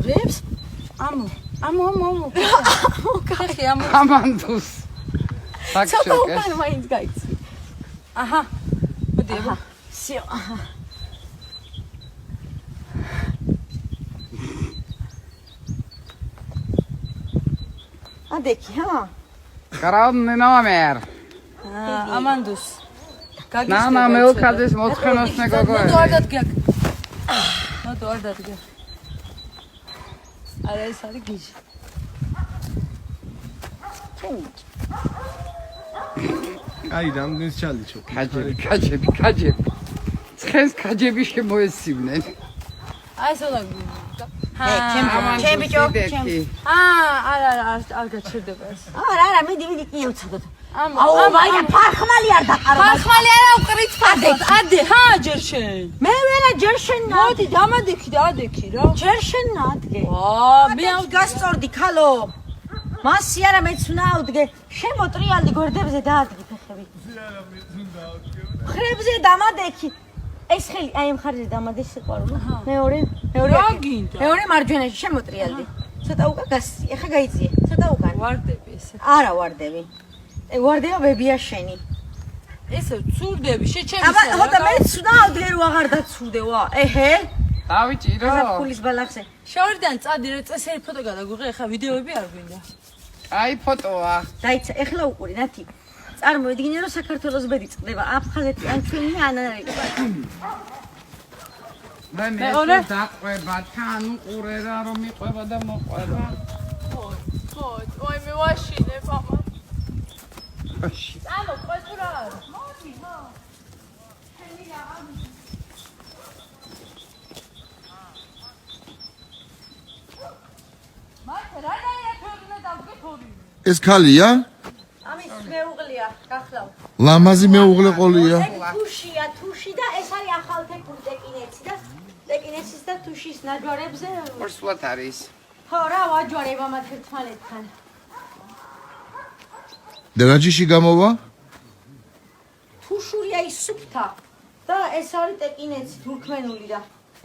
გურებს? ამო. კახი ამო. ამანდუს. ცოტა უკან მაინც გაიცი. აჰა. მოდი. всё. ადექი, ჰა? Karanlı номер. ამანდუს. Nana მელქაძის მოთხოვნოსნე გოგოები. მოდი არ დადგე. მოდი არ დადგე. არა ეს არის გიჟი. აი რამდენს ჩალიჩო. Kaçebi. Ცხენს kaçebi შემოესივნენ. აი ეს უნდა ჩემ ბიჭო, ჩემ. არა, არ გაჩერდება ეს. არა, მიდი კი უცადოთ. აუ, მაია ფარხმალი არ დაყარო. ფარხმალი არა უყრით ფარხმალ. ადე, ჯერ შენ. მე ვერა ჯერ შენ. მოდი, დამადექი და ადექი რა. ჯერ შენ ადგე. მე გასწორდი ქალო. მასი არა მეც უნდა ავდგე. შემოტრიალდი გვერდებზე დაადგე ფეხები. ხრებზე დამადექი. ეს ხელი აი ამ ხარჯზე დამადეს სიყვარული. მეორე მარჯვენაში შემოტრიალდი. ცოტა უკან გასი. ეხა გაიწიე. ცოტა უკან. ვარდები ესე. არა ვარდები. ვარდება ბებია შენი. ესე ცურდები, შეჩემი. აბა, ხოდა მე ცუდავდი რომ აღარ დაცურდევა. ეჰე. დავიჭირო. ფულის ბალახზე. შორიდან წადი რა წესერი ფოტო გადაგუღე, ეხა ვიდეოები არ გვინდა. აი ფოტოა. დაიცა, ეხლა უყური, ნათი. წარმოიდგინე რომ საქართველოს ბედი წყდება. აფხაზეთი ან ჩვენი ან არეკება. მე დაყვება თან უყურე რა რომ მიყვება და მოყვება. ხო, ой, მე ვაშინებ ამა. ვაში. წამო, ყოს რა არის? მოდი, ხო. შენი რა ეს ქალია? ამის მეუღლეა, გახლავ. ლამაზი მეუღლე ყოლია. თუშია, თუში და ეს არის ახალთექული ტეკინეცი და ტეკინეცის და თუშის ნაჯვარებზე. ორსულად არის. ხო რა, ვაჯვარება მათ ერთმანეთთან. დერაჯიში გამოვა? თუშურია ის სუფთა და ეს არის ტეკინეცი თურქმენული და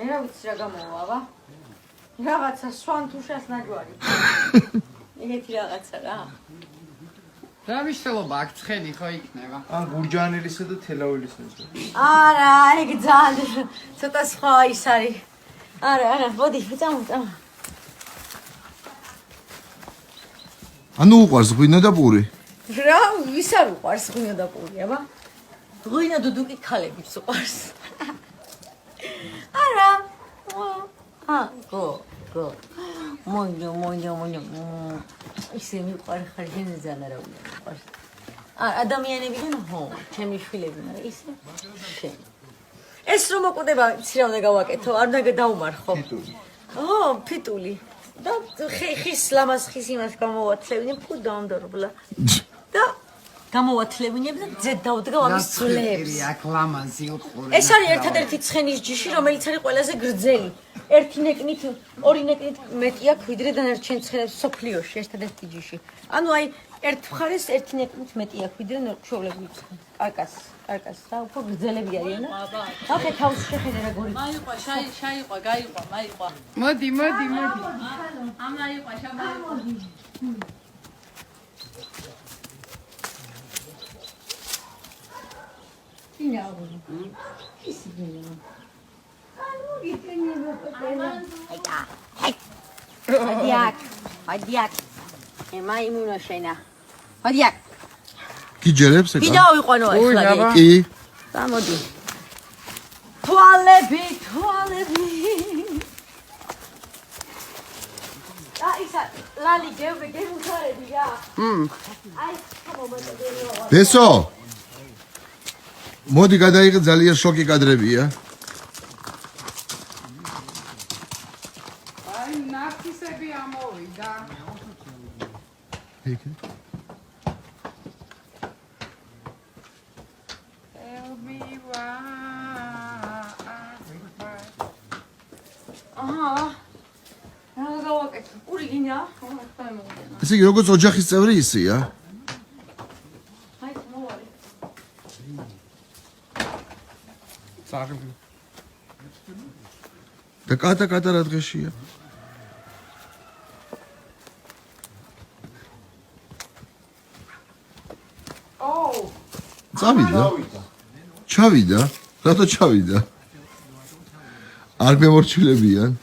რა ვიცი რა გამოვა, რაღაცა სვან თუშას ნაჯვარი. ეგეთი რაღაცა რა. რა მნიშვნელობა აქ ცხენი ხო იქნება? ან გურჯანელისა და თელავილის ნეზე. არა, ეგ ძალიან ცოტა სხვა ის არის. არა, მოდი, წამო. ანუ უყვარს ღვინო და პური? რა, ვის არ უყვარს ღვინო და პური, აბა? ღვინო დუდუკი ქალებს უყვარს. არა. გო. მოინდო. ისე მიყვარ ხარჯენი ზანა რა უყვარს. ადამიანებიდან ხო, ჩემი შვილები, მაგრამ ისე შენ. ეს რომ მოკვდება, იცი რა უნდა გავაკეთო, არ უნდა დავუმარხო. ო, ფიტული. და ხის ლამაზ ხის იმას გამოვათლევინე, ფუ დაამდორბლა. და გამოვათლევინებ და ძედ დავდგა ამის ცვლებს. აქ ლამაზი უყურე. ეს არის ერთადერთი ცხენის ჯიში, რომელიც არის ყველაზე გრძელი. ერთი ნეკნით, ორი ნეკნით მეტი აქვს ვიდრე დანარჩენ ცხენებს სოფლიოში, ერთადერთი ჯიში. ანუ აი ერთ მხარეს ერთი ნეკნით მეტი აქვს ვიდრე ჩვეულებრივ ცხენს. კარკას და უფრო გრძელები არიან და ახე თავს შეხედე რა გორი. მაიყვა, შაიყვა, გაიყვა, მაიყვა. მოდი. ამა იყვა, შაბაიყვა. Hadiak. Ema imuno shena. Hadiak. გიჯერებს ეკა? კიდევ ვიყვანო ახლა. კი. გამოდი. თვალები. ისა ლალი გემუხარები რა. აი, ხომობატო. ბესო. მოდი გადაიღე ძალიან შოკი კადრებია. აი ნაფისები ამოვიდა. იქ. ესე იგი როგორც ოჯახის წევრი ისია? და კატა რა დღეშია? წავიდა. ჩავიდა. რატო ჩავიდა? არ მემორჩილებიან.